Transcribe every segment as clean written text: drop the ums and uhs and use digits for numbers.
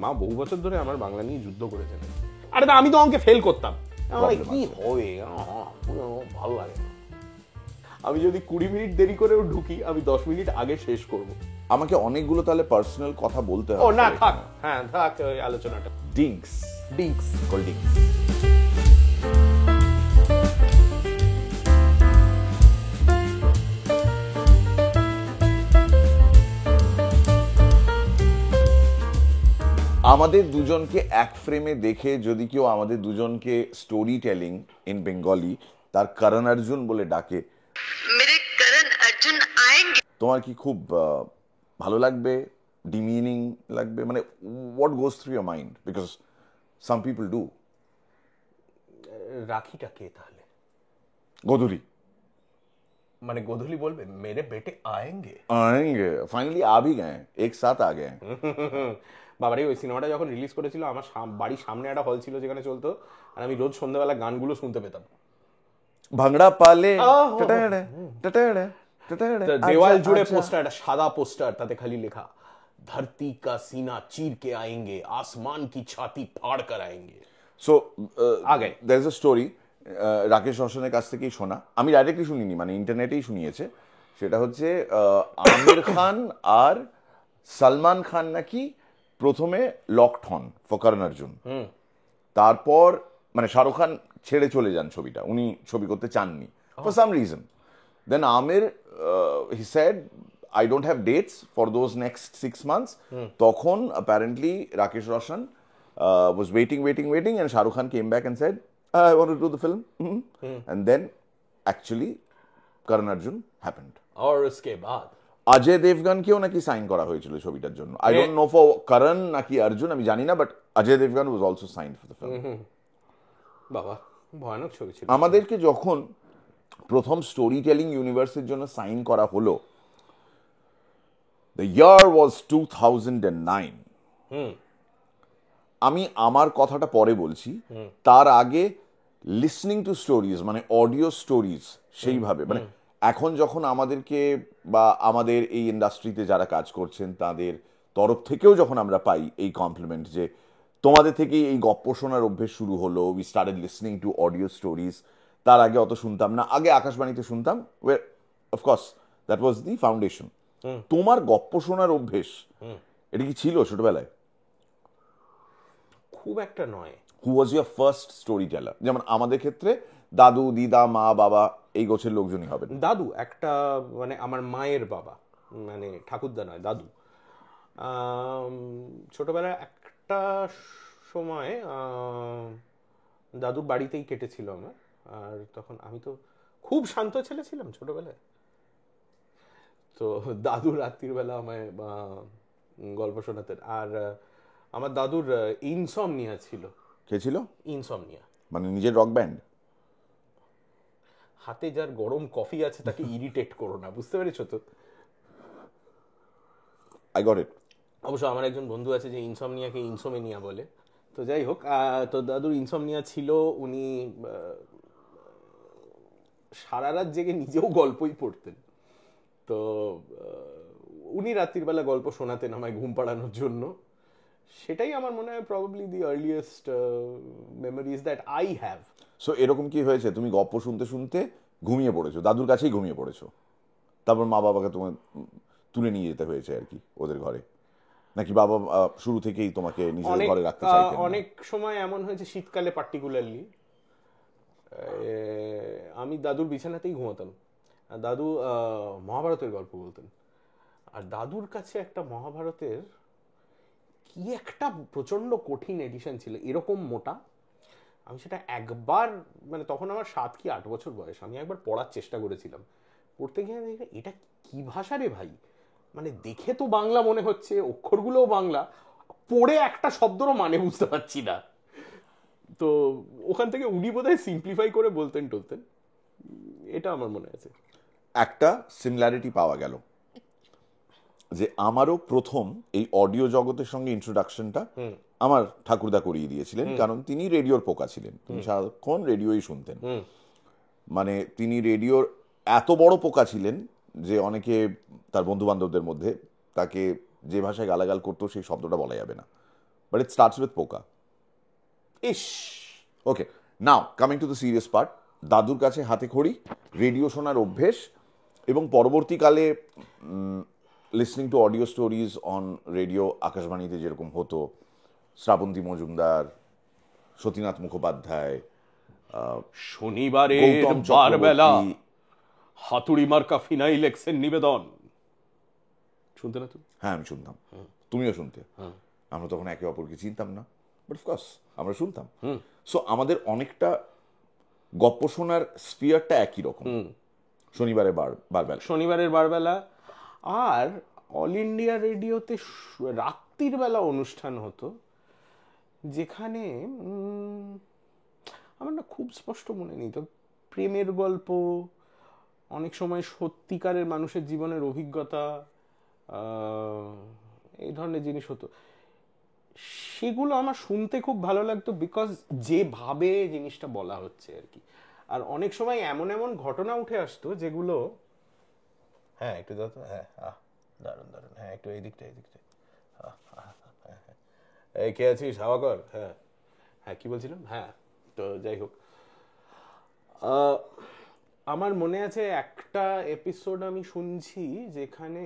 মা বহু বছর ধরে আমার বাংলা নিয়ে যুদ্ধ করেছেন। আরে আমি তো অঙ্কে ফেল করতাম, কি হবে, ভালো লাগে না। আমি যদি 20 মিনিট দেরি করেও ঢুকি, আমি 10 মিনিট আগে শেষ করব। আমাকে অনেকগুলো তাহলে পার্সোনাল কথা বলতে হবে। ও না থাক, হ্যাঁ থাক ওই আলোচনাটা। ডিংস ডিংস কল ডিংস। আমাদের দুজনকে এক ফ্রেমে দেখে যদি কেউ আমাদের দুজনকে স্টোরি টেলিং ইন বেঙ্গলি তার করণ অর্জুন বলে ডাকে, मेरे करण अर्जुन आएंगे, তোমার কি খুব ভালো লাগবে, ডিমিনিং লাগবে, মানে what goes through your mind? Because some people do. রাখিটা কে তাহলে? গোধূলি মানে গোধূলি বলবে মেরে বেটে আয়েঙ্গে? आएंगे फाइनली आ भी गए, एक साथ आ गए। বাবারে ওই সিনেমাটা যখন রিলিজ করেছিল, আমার বাড়ির সামনে একটা হল ছিল যেখানে চলতো, আর আমি রোজ সন্ধ্যাবেলা গানগুলো শুনতে পেতাম। ভাংড়া পালে দেওয়াল জুড়ে পোস্টার, একটা সাদা পোস্টার, তাতে খালি লেখা ধরती का सीना चीर के आएंगे, आसमान की छाती फाड़ कर आएंगे। সো আগে there is a story, Rakesh রোশনের কাছ থেকেই শোনা, আমি ডাইরেক্টলি শুনিনি, মানে ইন্টারনেটেই শুনিয়েছে। সেটা হচ্ছে আমির খান আর সলমান খান নাকি প্রথমে লকড হন ফর করণ অর্জুন, তারপর মানে শাহরুখ খান ছেড়ে চলে যান ছবিটা, উনি ছবি করতে চাননি for some reason. Then Aamir he said I don't have dates for those next 6 months। তখন apparently Rakesh Roshan was waiting and Shah Rukh Khan came back and said I want to do the film, and then actually Karan Arjun happened. और उसके बाद অজয় দেবগনকেও নাকি sign করা হয়েছিল ছবিটার জন্য। I don't know for Karan নাকি অর্জুন, আমি জানি না, but Ajay Devgn was also signed for the film. বাবা ভয়ানক ছবি ছিল। আমাদেরকে যখন প্রথম স্টোরি টেলিং ইউনিভার্সের জন্য সাইন করা হলো, দ্য ইয়ার ওয়াজ 2009। আমি আমার কথাটা পরে বলছি, তার আগে লিসনিং টু স্টোরিজ, মানে অডিও স্টোরিজ, সেইভাবে মানে এখন যখন আমাদেরকে বা আমাদের এই ইন্ডাস্ট্রিতে যারা কাজ করছেন তাদের তরফ থেকেও যখন আমরা পাই এই কমপ্লিমেন্ট যে তোমাদের থেকেই এই গপ্প শোনার অভ্যেস শুরু হলো, we started listening to audio stories. তার আগে অত শুনতাম না, আগে আকাশবাণীতে শুনতাম, of course that was the foundation. তোমার গপ্প শোনার অভ্যেস এটা কি ছিল ছোটবেলায়? খুব একটা নয়। Who was your first story teller? যেমন আমাদের ক্ষেত্রে দাদু, দিদা, মা, বাবা এই গোছের লোকজনই হবেন। দাদু একটা, মানে আমার মায়ের বাবা, মানে ঠাকুরদা নয়, দাদু। ছোটবেলায় একটা সময় দাদুর বাড়িতেই কেটেছিল আমার, আর তখন আমি তো খুব শান্ত ছেলে ছিলাম ছোটবেলায়, তো দাদু রাত্রির বেলা আমায় গল্প শোনাতেন। আর আমার দাদুর ইনসমনিয়া ছিল। কে ছিল? ইনসমনিয়া মানে নিজের রক ব্যান্ড? হাতে যার গরম কফি আছে তাকে ইরিটেট করো না, বুঝতে পেরেছো তো? I got it. অবশ্য আমার একজন বন্ধু আছে যে ইনসমনিয়াকে ইনসোমেনিয়া বলে। তো যাই হোক, তো দাদুর ইনসমনিয়া ছিল, উনি সারা রাত জেগে নিজেও গল্পই পড়তেন। তো উনি রাত্রির বেলা গল্প শোনাতেন আমায় ঘুম পাড়ানোর জন্য। সেটাই আমার মনে হয় probably the earliest memories that I have. So এরকম কি হয়েছে তুমি গল্প শুনতে শুনতে ঘুমিয়ে পড়েছো, দাদুর কাছেই ঘুমিয়ে পড়েছো, তারপর মা বাবাকে তোমার তুলে নিয়ে যেতে হয়েছে আর কি ওদের ঘরে, নাকি বাবা শুরু থেকেই তোমাকে নিজের ঘরে রাখতে চাইতেন? অনেক সময় এমন হয়েছে শীতকালে পার্টিকুলারলি, আমি দাদুর বিছানাতেই ঘুমাতাম। দাদু মহাভারতের গল্প বলতেন, আর দাদুর কাছে একটা মহাভারতের কি একটা প্রচন্ড কঠিন এডিশন ছিল, এরকম মোটা। আমি সেটা একবার, মানে তখন আমার 7 কি 8 বছর বয়স, আমি একবার পড়ার চেষ্টা করেছিলাম। পড়তে গিয়ে দেখি এটা কি ভাষা রে ভাই, মানে দেখে তো বাংলা মনে হচ্ছে, অক্ষরগুলোও বাংলা, পড়ে একটা শব্দরও মানে বুঝতে পারছি না। তো ওখান থেকে উনি বোধহয় সিম্পলিফাই করে বলতেন টলতেন, এটা আমার মনে আছে। একটা সিমিলারিটি পাওয়া গেল যে আমারও প্রথম এই অডিও জগতের সঙ্গে ইন্ট্রোডাকশনটা আমার ঠাকুরদা করিয়ে দিয়েছিলেন, কারণ তিনি রেডিওর পোকা ছিলেন, তিনি সারাক্ষণ রেডিওই শুনতেন। মানে তিনি রেডিওর এত বড় পোকা ছিলেন যে অনেকে তার বন্ধু বান্ধবদের মধ্যে তাকে যে ভাষায় গালাগাল করতো সেই শব্দটা বলা যাবে না, but it starts with পোকা. ইস, okay, now coming to the serious part. দাদুর কাছে হাতে খড়ি, রেডিও শোনার অভ্যেস, এবং পরবর্তীকালে listening to audio stories on radio, আকাশবাণীতে যেরকম হতো, শ্রাবন্তী মজুমদার, সতীনাথ মুখোপাধ্যায়, শনিবারের গৌতম বারবেলা চক্রবর্তী। হাতুড়ি মার্কা ফিনাইলেক্সের নিবেদন শুনতে না তুমি? হ্যাঁ, আমি শুনতাম, তুমিও শুনতে। আমরা তখন একে অপরকে চিনতাম না, বাট অফকোর্স আমরা শুনতাম। সো আমাদের অনেকটা গপ্প শোনার স্পিয়ারটা একই রকম। শনিবারের বারবেলা, শনিবারের বারবেলা, আর অল ইন্ডিয়া রেডিওতে রাত্রির বেলা অনুষ্ঠান হতো, যেখানে আমার না খুব স্পষ্ট মনে নেই, তো প্রেমের গল্প, অনেক সময় সত্যিকারের মানুষের জীবনের অভিজ্ঞতা, এই ধরনের জিনিস হতো। সেগুলো আমার শুনতে খুব ভালো লাগতো, বিকজ যেভাবে জিনিসটা বলা হচ্ছে আর কি। আর অনেক সময় এমন এমন ঘটনা উঠে আসতো যেগুলো, হ্যাঁ একটু দাও তো, হ্যাঁ দারুণ দারুণ, হ্যাঁ একটু এই দিকটা এই কে আছিস, হাওয়া কর। হ্যাঁ হ্যাঁ, কি বলছিলাম, হ্যাঁ তো যাই হোক, আমার মনে আছে একটা এপিসোড আমি শুনছি যেখানে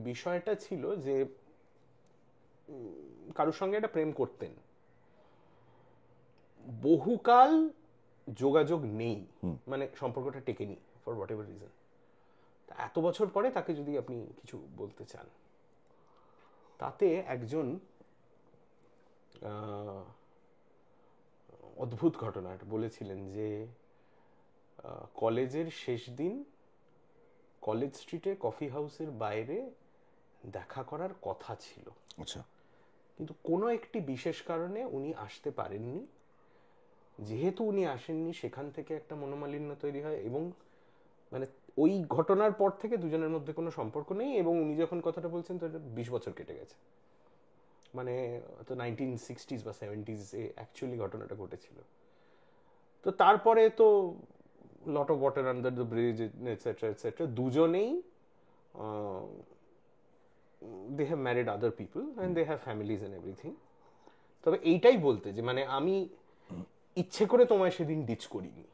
বিষয়টা ছিল যে কারোর সঙ্গে একটা প্রেম করতেন, বহুকাল যোগাযোগ নেই, মানে সম্পর্কটা টেকেনি ফর হোয়াট এভার রিজন। এত বছর পরে তাকে যদি আপনি কিছু বলতে চান, তাতে একজন অদ্ভুত ঘটনা বলেছিলেন যে কলেজের শেষ দিন কলেজ স্ট্রিটে কফি হাউসের বাইরে দেখা করার কথা ছিল, আচ্ছা, কিন্তু কোনো একটি বিশেষ কারণে উনি আসতে পারেননি। যেহেতু উনি আসেননি, সেখান থেকে একটা মনোমালিন্য তৈরি হয়, এবং মানে ওই ঘটনার পর থেকে দুজনের মধ্যে কোনো সম্পর্ক নেই, এবং উনি যখন কথাটা বলছেন তো 20 বছর কেটে গেছে, মানে তো 1960s বা 70s এ অ্যাকচুয়ালি ঘটনাটা ঘটেছিল। তো তারপরে তো lot of water under the bridge etcetera etcetera, দুজনেই they have married other people and they have families and everything. তবে এইটাই বলতে যে মানে আমি ইচ্ছে করে তোমায় সেদিন ডিচ করিনি,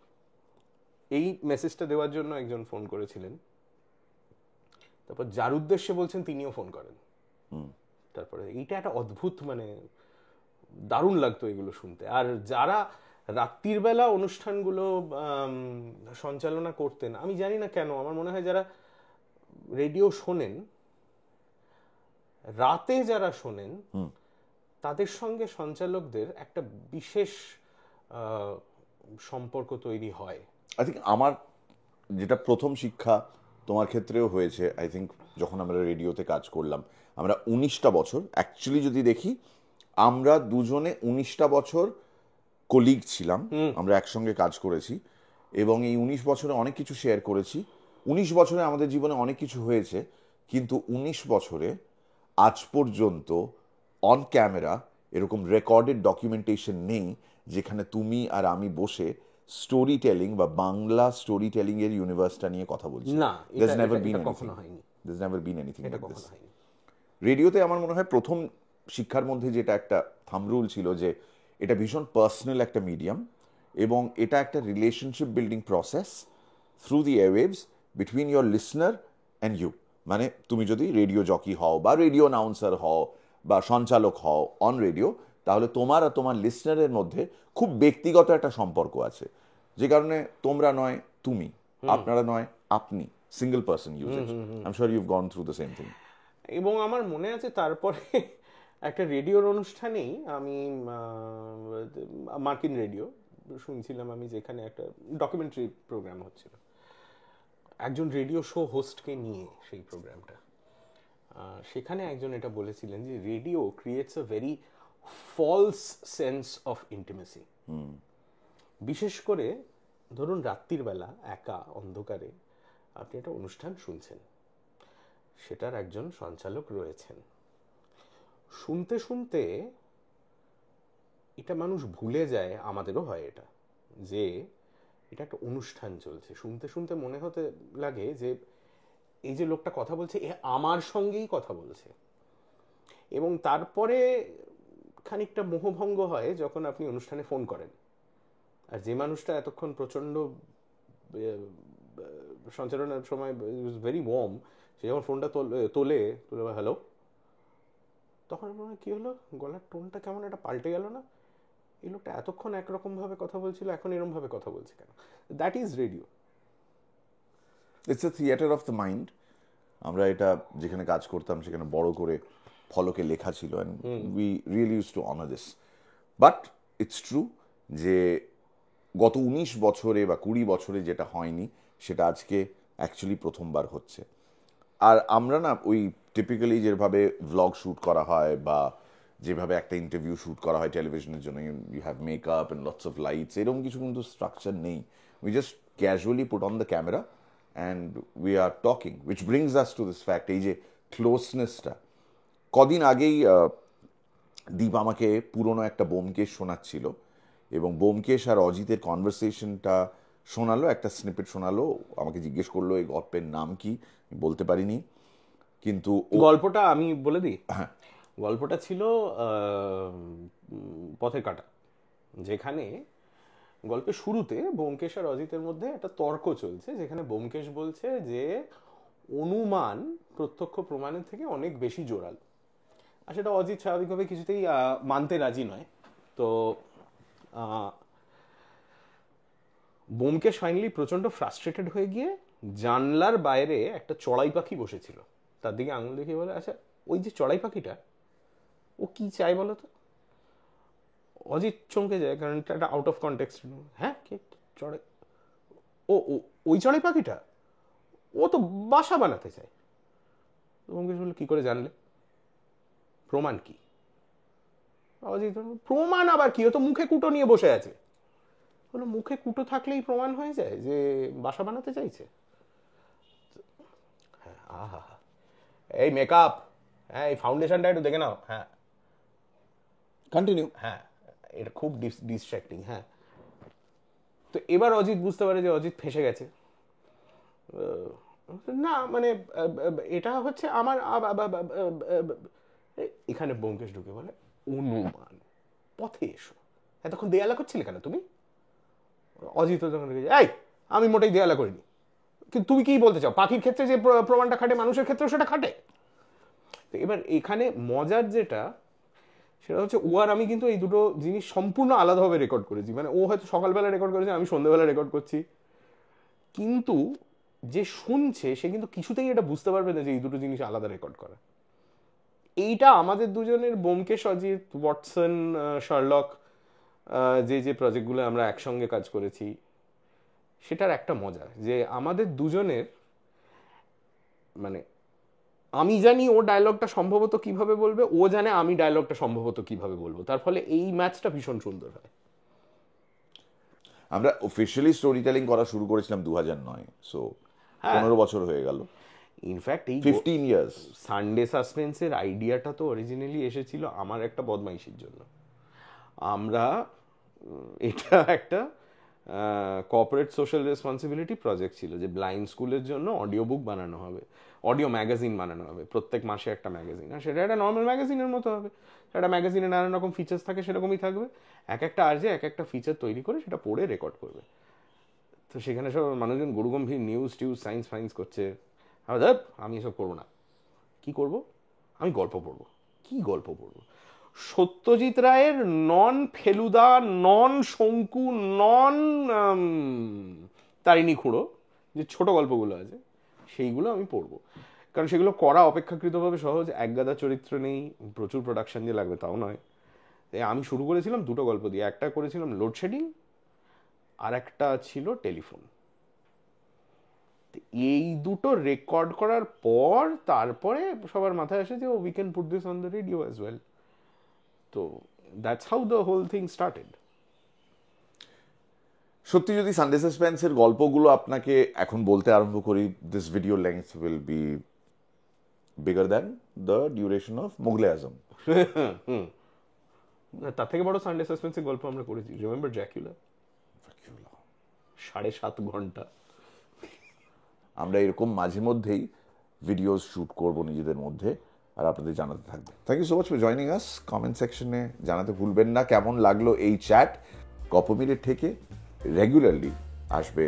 এই মেসেজটা দেওয়ার জন্য একজন ফোন করেছিলেন। তারপর যার উদ্দেশ্যে বলছেন তিনিও ফোন করেন। তারপরে এইটা একটা অদ্ভুত, মানে দারুণ লাগতো এগুলো শুনতে। আর যারা রাত্রির বেলা অনুষ্ঠানগুলো সঞ্চালনা করতেন, আমি জানি না কেন, আমার মনে হয় যারা রেডিও শোনেন, রাতে যারা শোনেন, তাদের সঙ্গে সঞ্চালকদের একটা বিশেষ সম্পর্ক তৈরি হয়। আই থিঙ্ক আমার যেটা প্রথম শিক্ষা, তোমার ক্ষেত্রেও হয়েছে, আই থিঙ্ক যখন আমরা রেডিওতে কাজ করলাম, আমরা 19টা বছর, অ্যাকচুয়ালি যদি দেখি আমরা দুজনে 19টা বছর কলিগ ছিলাম, আমরা একসঙ্গে কাজ করেছি, এবং এই 19 বছরে অনেক কিছু শেয়ার করেছি। 19 বছরে আমাদের জীবনে অনেক কিছু হয়েছে, কিন্তু 19 বছরে আজ পর্যন্ত অন ক্যামেরা এরকম রেকর্ডেড ডকুমেন্টেশন নেই যেখানে তুমি আর আমি বসে স্টোরি টেলিং বা বাংলা স্টোরি টেলিং এর ইউনিভার্সটা নিয়ে কথা বলছি। না, There's never এটা been কখনো anything. হয়নি, There's never been anything এটা like কখনো this. হয়নি। রেডিওতে আমার মনে হয় প্রথম শিক্ষার মধ্যে যেটা একটা থাম রুল ছিল যে এটা ভীষণ পার্সোনাল একটা মিডিয়াম, এবং এটা একটা relationship building process through the airwaves between your listener and you. মানে তুমি যদি রেডিও জকি হও বা রেডিও অ্যানাউন্সার হও বা সঞ্চালক হও অন রেডিও, তাহলে তোমার আর তোমার লিসনারের মধ্যে খুব ব্যক্তিগত একটা সম্পর্ক আছে, যে কারণে তোমরা নয় তুমি, আপনারা নয় আপনি, single person uses. I am sure you've gone through the same thing. এবং আমার মনে আছে তারপরে একটা রেডিওর অনুষ্ঠানেই আমি মার্কিন রেডিও শুনছিলাম আমি, যেখানে একটা ডকুমেন্টারি প্রোগ্রাম হচ্ছিল, একজন রেডিও শো হোস্টকে নিয়ে সেই প্রোগ্রামটা। সেখানে একজন এটা বলেছিলেন যে radio creates a very false sense of intimacy. বিশেষ করে ধরুন রাত্রির বেলা একা অন্ধকারে আপনি একটা অনুষ্ঠান শুনছেন, সেটার একজন সঞ্চালক রয়েছেন, শুনতে শুনতে এটা মানুষ ভুলে যায়, আমাদেরও হয় এটা, যে এটা একটা অনুষ্ঠান চলছে। শুনতে শুনতে মনে হতে লাগে যে এই যে লোকটা কথা বলছে এ আমার সঙ্গেই কথা বলছে। এবং তারপরে খানিকটা মোহভঙ্গ হয় যখন আপনি অনুষ্ঠানে ফোন করেন, আর যে মানুষটা এতক্ষণ প্রচণ্ড সঞ্চালনের সময় ভেরি ওয়ার্ম, সে যখন ফোনটা তোলে হ্যালো, তখন মনে হয় কী হলো, গলার টোনটা কেমন একটা পাল্টে গেল না, এই লোকটা এতক্ষণ একরকমভাবে কথা বলছিল, এখন এরমভাবে কথা বলছে কেন? That is radio. It's a theatre of the mind. আমরা এটা যেখানে কাজ করতাম সেখানে বড় করে ফলকে লেখা ছিল, and we really use to honour this. But it's true যে গত 19 বছরে বা 20 বছরে যেটা হয়নি সেটা আজকে অ্যাকচুয়ালি প্রথমবার হচ্ছে। আর আমরা না ওই টিপিক্যালি যেভাবে ভ্লগ শ্যুট করা হয় বা যেভাবে একটা ইন্টারভিউ শ্যুট করা হয় টেলিভিশনের জন্য, you have makeup and lots of lights, এরকম কিছু কিন্তু স্ট্রাকচার নেই। We just casually put on the camera and we are talking, which brings us to this fact, এই যে ক্লোজনেসটা। কদিন আগেই দীপ আমাকে পুরনো একটা ব্যোমকেশ শোনাচ্ছিল, এবং ব্যোমকেশ আর অজিতের কনভারসেশনটা শোনালো, একটা স্নিপেট শোনালো, আমাকে জিজ্ঞেস করলো এই গল্পের নাম কি, বলতে পারিনি। কিন্তু গল্পটা আমি বলে দিই। গল্পটা ছিল পথের কাঁটা, যেখানে গল্পের শুরুতে ব্যোমকেশ আর অজিতের মধ্যে একটা তর্ক চলছে, যেখানে ব্যোমকেশ বলছে যে অনুমান প্রত্যক্ষ প্রমাণের থেকে অনেক বেশি জোরালো, আর সেটা অজিত স্বাভাবিকভাবে কিছুতেই মানতে রাজি নয়। তো ব্যোমকেশ ফাইনালি প্রচণ্ড ফ্রাস্ট্রেটেড হয়ে গিয়ে জানলার বাইরে একটা চড়াই পাখি বসেছিল, তার দিকে আঙুল দেখিয়ে বলে, আচ্ছা ওই যে চড়াই পাখিটা ও কি চাই বলো তো? অজিত চমকে যায়, কারণ এটা একটা আউট অফ কনটেক্সট। হ্যাঁ, কে চড়াই? ও ওই চড়াই পাখিটা ও তো বাসা বানাতে চায়। ব্যোমকেশ বললো, কি করে জানলে? প্রমাণ কি? অজিত প্রমাণ আবার কি, ও তো মুখে কুটো নিয়ে বসে আছে। বললো, মুখে কুটো থাকলেই প্রমাণ হয়ে যায় যে বাসা বানাতে চাইছে? হ্যাঁ, আহা, এই মেকআপ, হ্যাঁ এই ফাউন্ডেশনটা একটু দেখে নাও। হ্যাঁ কন্টিনিউ। হ্যাঁ, এটা খুব ডিস্ট্র্যাক্টিং। হ্যাঁ, তো এবার অজিত বুঝতে পারে যে অজিত ফেঁসে গেছে। না মানে এটা হচ্ছে আমার এখানে ব্যোমকেশ ঢুকে বলে, অনুমান, পথে এসো। এতক্ষণ দেয়ালা করছিলে কেন তুমি? অজিত যখন এই আমি মোটেই দেয়ালা করিনি, কিন্তু তুমি কি বলতে চাও, পাখির ক্ষেত্রে যে প্রমাণটা খাটে মানুষের ক্ষেত্রেও সেটা খাটে? তো এবার এখানে মজার যেটা, সেটা হচ্ছে ও আর আমি কিন্তু এই দুটো জিনিস সম্পূর্ণ আলাদাভাবে রেকর্ড করেছি। মানে ও হয়তো সকালবেলা রেকর্ড করেছে, আমি সন্ধ্যেবেলা রেকর্ড করছি, কিন্তু যে শুনছে সে কিন্তু কিছুতেই এটা বুঝতে পারবে না যে এই দুটো জিনিস আলাদা রেকর্ড করা। এইটা আমাদের দুজনের ব্যোমকেশ, অজিত, ওয়াটসন, শার্লক, যে যে প্রজেক্টগুলো আমরা একসঙ্গে কাজ করেছি, সেটার একটা মজা যে আমাদের দুজনের, মানে আমি জানি ও ডায়লগটা সম্ভবত কিভাবে বলবে, ও জানে আমি ডায়লগটা সম্ভবত কিভাবে বলবো, তার ফলে এই ম্যাচটা ভীষণ সুন্দর হয়। আমরা অফিসিয়ালি স্টোরি টেলিং করা শুরু করেছিলাম 2009, সো 15 বছর হয়ে গেল। ইনফ্যাক্ট এই 15 ইয়ার্স। সানডে সাসপেন্সের আইডিয়াটা তো অরিজিনালি এসেছিল আমার একটা বদমাইশির জন্য। আমরা এটা একটা কর্পোরেট সোশ্যাল রেসপন্সিবিলিটি প্রজেক্ট ছিল, যে ব্লাইন্ড স্কুলের জন্য অডিও বুক বানানো হবে, অডিও ম্যাগাজিন বানানো হবে, প্রত্যেক মাসে একটা ম্যাগাজিন, আর সেটা একটা নর্মাল ম্যাগাজিনের মতো হবে। একটা ম্যাগাজিনে নানান রকম ফিচার্স থাকে, সেরকমই থাকবে। এক একটা আরজে এক একটা ফিচার তৈরি করে সেটা পড়ে রেকর্ড করবে। তো সেখানে সব মানুষজন গরুগম্ভীর নিউজ টিউজ সায়েন্স ফাইন্স করছে। আমি এসব করবো না। কি করব? আমি গল্প পড়বো। কি গল্প পড়বো? সত্যজিৎ রায়ের নন ফেলুদা, নন শঙ্কু, নন তারিণী খুঁড়ো যে ছোট গল্পগুলো আছে, সেইগুলো আমি পড়বো। কারণ সেগুলো করা অপেক্ষাকৃতভাবে সহজ, একগাদা চরিত্র নেই, প্রচুর প্রোডাকশন দিয়ে লাগবে তাও নয়। আমি শুরু করেছিলাম দুটো গল্প দিয়ে, একটা করেছিলাম লোডশেডিং, আর একটা ছিল টেলিফোন। এই দুটো রেকর্ড করার পর তারপরে সবার মাথায় আসে যে we can put this on the radio as well. তো that's how the whole thing started. সত্যি যদি সানডে সাসপেন্সের গল্পগুলো আপনাকে এখন বলতে আরম্ভ করি, this video length will be bigger than the duration of Mughal-e Azam. তার থেকে বড় সানডে সাসপেন্সের গল্প আমরা করেছি, রিমেম্বার ড্র্যাকুলা? 7.5 ঘন্টা। আমরা এরকম মাঝে মধ্যেই ভিডিওস শ্যুট করব নিজেদের মধ্যে, আর আপনাদের জানাতে থাকবে। Thank you so much for joining us. Comment সেকশনে জানাতে ভুলবেন না কেমন লাগলো এই চ্যাট। কপমিরের থেকে রেগুলারলি আসবে